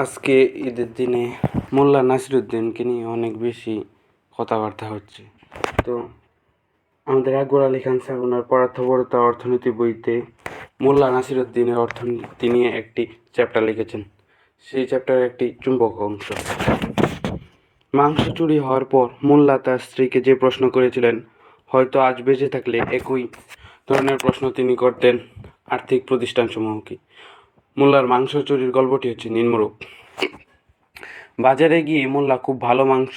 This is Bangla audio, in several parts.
আজকে ঈদের দিনে মোল্লা নাসিরুদ্দিনকে নিয়ে অনেক বেশি কথাবার্তা হচ্ছে। তো আমাদের আকবর আলী খান স্যার ওনার পদার্থবিদ্যা অর্থনীতি বইতে মোল্লা নাসিরুদ্দিনের অর্থনীতি নিয়ে একটি চ্যাপ্টার লিখেছেন। সেই চ্যাপ্টারের একটি চুম্বক অংশ। মাংস চুরি হওয়ার পর মোল্লা তার স্ত্রীকে যে প্রশ্ন করেছিলেন, হয়তো আজ বেঁচে থাকলে একই ধরনের প্রশ্ন তিনি করতেন আর্থিক প্রতিষ্ঠানসমূহকে। মোল্লার মাংস চুরির গল্পটি হচ্ছে নিম্নরূপ। বাজারে গিয়ে মোল্লা খুব ভালো মাংস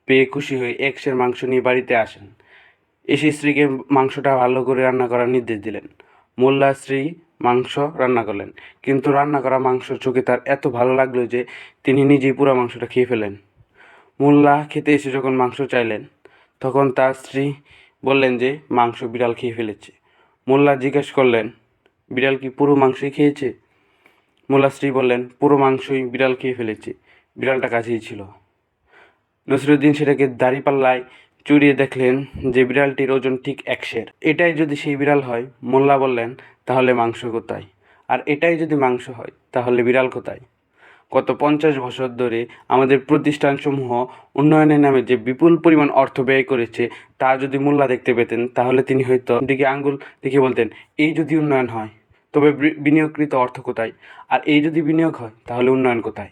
পেয়ে খুশি হয়ে এক সের মাংস নিয়ে বাড়িতে আসেন। এসে স্ত্রীকে মাংসটা ভালো করে রান্না করার নির্দেশ দিলেন। মোল্লা স্ত্রী মাংস রান্না করলেন, কিন্তু রান্না করা মাংস চোখে তার এত ভালো লাগলো যে তিনি নিজেই পুরো মাংসটা খেয়ে ফেলেন। মোল্লা খেতে এসে যখন মাংস চাইলেন, তখন তার স্ত্রী বললেন যে মাংস বিড়াল খেয়ে ফেলেছে। মোল্লা জিজ্ঞেস করলেন, বিড়াল কি পুরো মাংসই খেয়েছে? মোল্লা স্ত্রী বললেন, পুরো মাংসই বিড়াল খেয়ে ফেলেছে, বিড়ালটা কাছেই ছিল। নসিরুদ্দিন সেটাকে দাঁড়িপাল্লায় চড়িয়ে দেখলেন যে বিড়ালটির ওজন ঠিক 1 সের। এটাই যদি সেই বিড়াল হয়, মোল্লা বললেন, তাহলে মাংস কোথায়? আর এটাই যদি মাংস হয়, তাহলে বিড়াল কোথায়? গত 50 বছর ধরে আমাদের প্রতিষ্ঠানসমূহ উন্নয়নের নামে যে বিপুল পরিমাণ অর্থ ব্যয় করেছে, তা যদি মোল্লা দেখতে পেতেন, তাহলে তিনি হয়তো দিকে আঙ্গুল দেখিয়ে বলতেন, এই যদি উন্নয়ন হয়, তবে বিনিয়োগকৃত অর্থ কোথায়? আর এই যদি বিনিয়োগ হয়, তাহলে উন্নয়ন কোথায়?